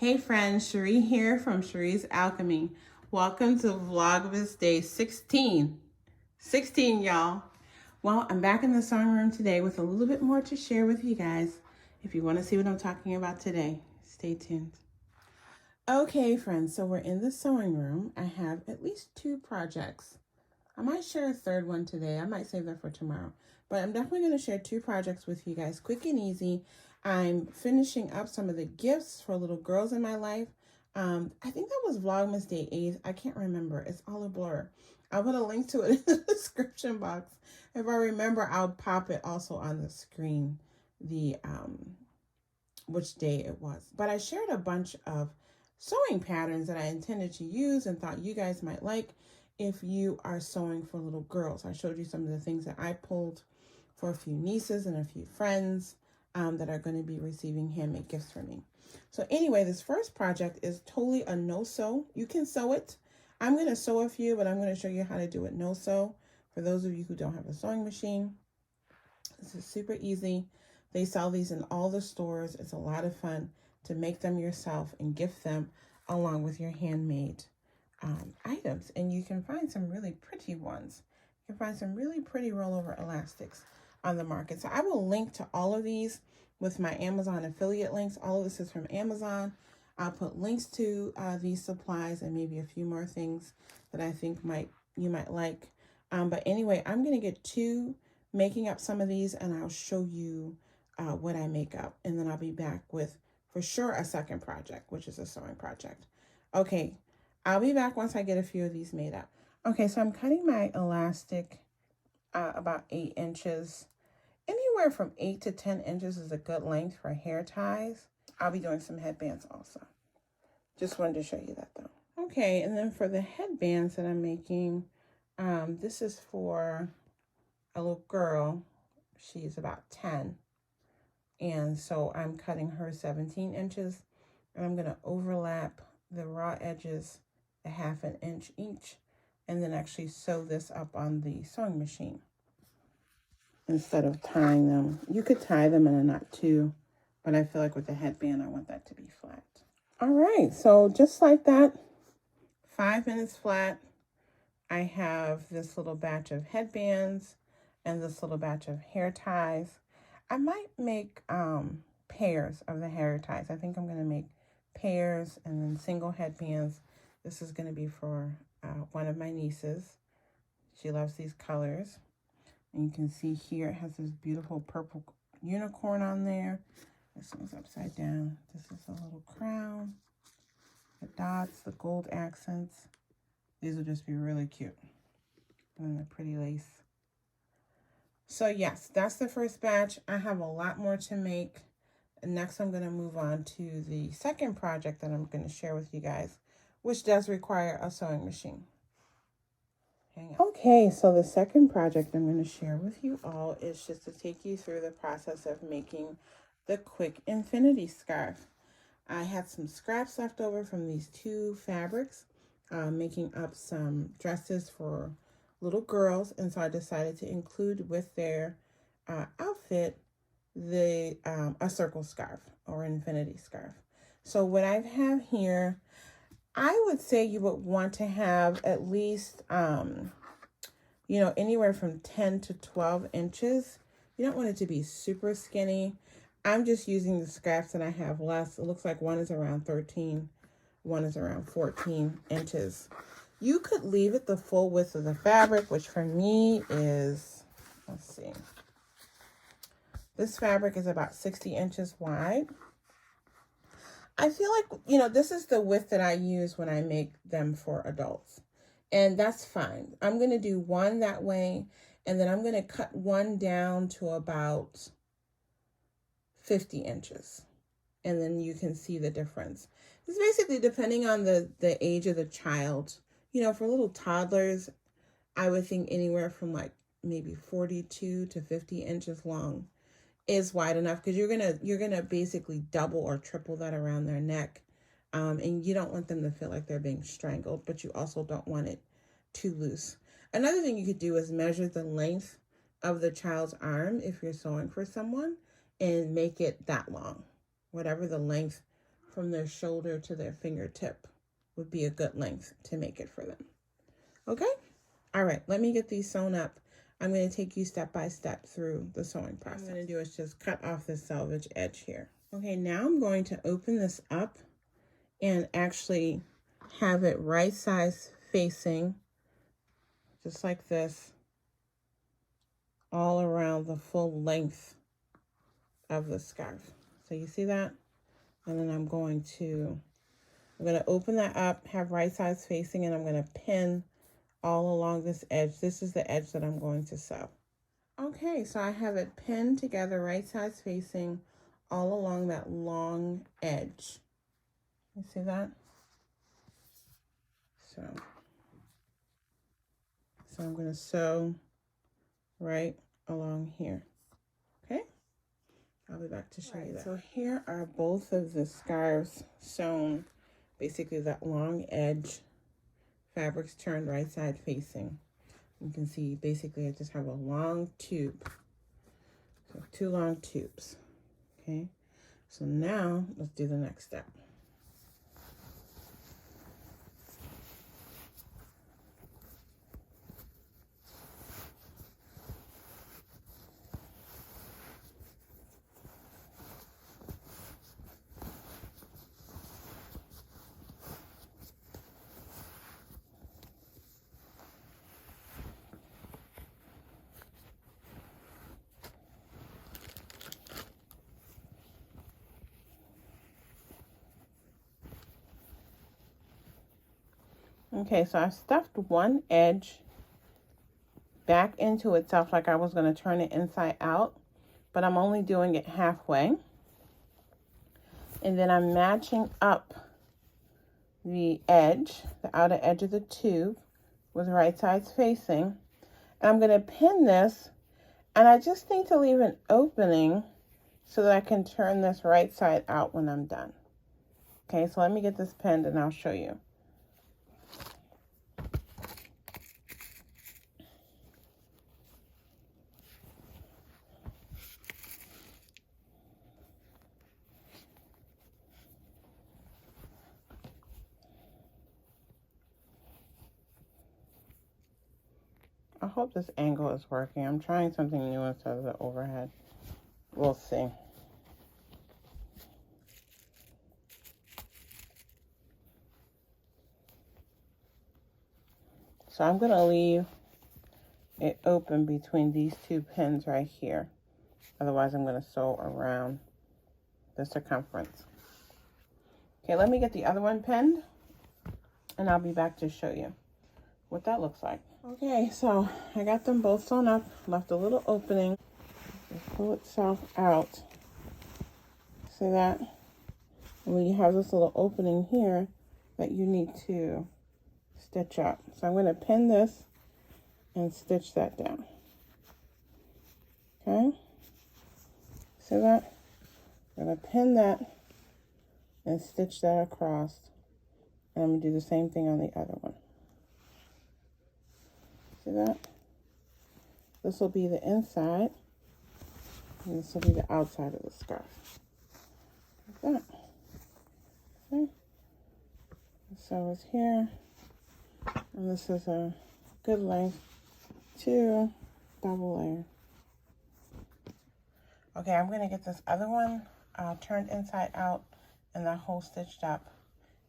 Hey friends, Cherie here from Cherie's Alchemy. Welcome to Vlogmas Day 16. 16, y'all. Well, I'm back in the sewing room today with a little bit more to share with you guys. If you want to see what I'm talking about today, stay tuned. Okay, friends, so we're in the sewing room. I have at least 2 projects. I might share a third one today. I might save that for tomorrow. But I'm definitely going to share 2 projects with you guys, quick and easy. I'm finishing up some of the gifts for little girls in my life. I think that was Vlogmas Day 8. I can't remember. It's all a blur. I'll put a link to it in the description box. If I remember, I'll pop it also on the screen, the which day it was. But I shared a bunch of sewing patterns that I intended to use and thought you guys might like if you are sewing for little girls. I showed you some of the things that I pulled for a few nieces and a few friends that are going to be receiving handmade gifts from me. So anyway, this first project is totally a no-sew. You can sew it. I'm going to sew a few, but I'm going to show you how to do it no-sew for those of you who don't have a sewing machine. This is super easy. They sell these in all the stores. It's a lot of fun to make them yourself and gift them along with your handmade items. And you can find some really pretty ones. You can find some really pretty rollover elastics on the market. So I will link to all of these with my Amazon affiliate links. All of this is from Amazon. I'll put links to these supplies and maybe a few more things that I think you might like. But anyway, I'm going to get to making up some of these and I'll show you what I make up. And then I'll be back with, for sure, a second project, which is a sewing project. Okay, I'll be back once I get a few of these made up. Okay, so I'm cutting my elastic about 8 inches. Anywhere from 8 to 10 inches is a good length for hair ties. I'll be doing some headbands also. Just wanted to show you that though. Okay, and then for the headbands that I'm making, this is for a little girl. She's about 10. And so I'm cutting her 17 inches. And I'm going to overlap the raw edges a 1/2 inch each. And then actually sew this up on the sewing machine instead of tying them. You could tie them in a knot too, but I feel like with the headband, I want that to be flat. All right, so just like that, 5 minutes flat, I have this little batch of headbands and this little batch of hair ties. I might make pairs of the hair ties. I think I'm going to make pairs and then single headbands. This is going to be for one of my nieces. She loves these colors. And you can see here it has this beautiful purple unicorn on there. This one's upside down. This is a little crown. The dots, the gold accents. These will just be really cute. And the pretty lace. So yes, that's the first batch. I have a lot more to make. And next I'm going to move on to the second project that I'm going to share with you guys, which does require a sewing machine. Okay, so the second project I'm going to share with you all is just to take you through the process of making the quick infinity scarf. I had some scraps left over from these 2 fabrics, making up some dresses for little girls, and so I decided to include with their outfit a circle scarf or infinity scarf. So what I have here, I would say you would want to have at least, anywhere from 10 to 12 inches. You don't want it to be super skinny. I'm just using the scraps that I have left. It looks like one is around 13, one is around 14 inches. You could leave it the full width of the fabric, which for me is, let's see. This fabric is about 60 inches wide. I feel like, this is the width that I use when I make them for adults. And that's fine. I'm going to do one that way, and then I'm going to cut one down to about 50 inches. And then you can see the difference. It's basically depending on the age of the child. For little toddlers, I would think anywhere from like maybe 42 to 50 inches long is wide enough, because you're gonna basically double or triple that around their neck, and you don't want them to feel like they're being strangled, but you also don't want it too loose. Another thing you could do is measure the length of the child's arm if you're sewing for someone, and make it that long, whatever the length from their shoulder to their fingertip would be a good length to make it for them. Okay? All right, let me get these sewn up. I'm going to take you step by step through the sewing process. What I'm going to do is just cut off this selvage edge here. Okay, now I'm going to open this up and actually have it right size facing, just like this, all around the full length of the scarf. So you see that? And then I'm going to open that up, have right size facing, and I'm going to pin all along this edge. This is the edge that I'm going to sew. Okay, so I have it pinned together, right size facing, all along that long edge. You see that? So I'm going to sew right along here. Okay? I'll be back to show you that. So here are both of the scarves sewn, basically that long edge, fabrics turned right side facing. You can see basically I just have a long tube. So 2 long tubes. Okay? So now let's do the next step. Okay, so I stuffed one edge back into itself like I was going to turn it inside out, but I'm only doing it halfway. And then I'm matching up the edge, the outer edge of the tube with right sides facing. And I'm going to pin this, and I just need to leave an opening so that I can turn this right side out when I'm done. Okay, so let me get this pinned and I'll show you. I hope this angle is working. I'm trying something new instead of the overhead. We'll see. So I'm going to leave it open between these 2 pins right here. Otherwise, I'm going to sew around the circumference. Okay, let me get the other one pinned, and I'll be back to show you what that looks like. Okay, so I got them both sewn up, left a little opening. It'll pull itself out. See that? And when you have this little opening here that you need to stitch up. So I'm going to pin this and stitch that down. Okay? See that? I'm going to pin that and stitch that across. And I'm going to do the same thing on the other one. See that? This will be the inside, and this will be the outside of the scarf. Like that. Okay. So it's here, and this is a good length to double layer. Okay, I'm going to get this other one turned inside out and the hole stitched up,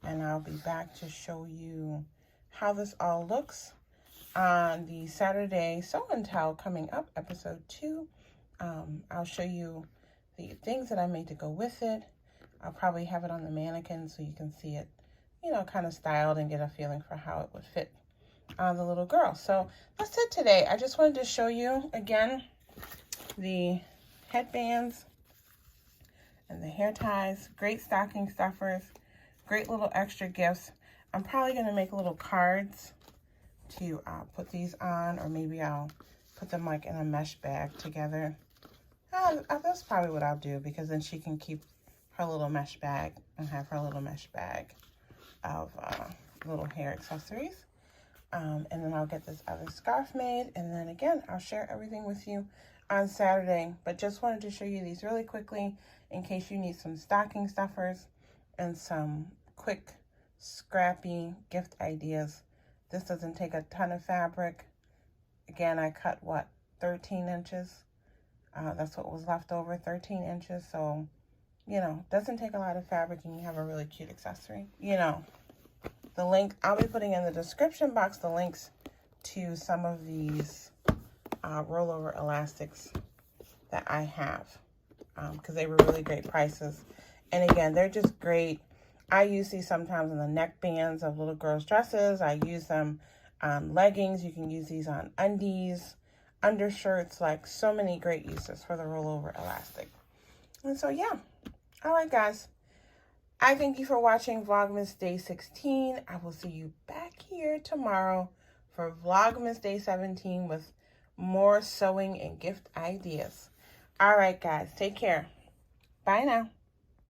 and I'll be back to show you how this all looks on the Saturday Sew and Tell coming up, episode 2. I'll show you the things that I made to go with it. I'll probably have it on the mannequin so you can see it, you know, kind of styled and get a feeling for how it would fit on the little girl. So that's it today. I just wanted to show you again the headbands and the hair ties. Great stocking stuffers, great little extra gifts. I'm probably going to make little cards to put these on, or maybe I'll put them like in a mesh bag together. That's probably what I'll do, because then she can keep her little mesh bag and have her little mesh bag of little hair accessories. And then I'll get this other scarf made, and then again I'll share everything with you on Saturday. But just wanted to show you these really quickly in case you need some stocking stuffers and some quick, scrappy gift ideas. This doesn't take a ton of fabric. Again, I cut, what, 13 inches? That's what was left over, 13 inches. So, you know, doesn't take a lot of fabric, and you have a really cute accessory. You know, the link, I'll be putting in the description box the links to some of these rollover elastics that I have, because they were really great prices. And again, they're just great. I use these sometimes in the neck bands of little girls' dresses. I use them on leggings. You can use these on undies, undershirts, like so many great uses for the rollover elastic. And so, yeah. All right, guys. I thank you for watching Vlogmas Day 16. I will see you back here tomorrow for Vlogmas Day 17 with more sewing and gift ideas. All right, guys. Take care. Bye now.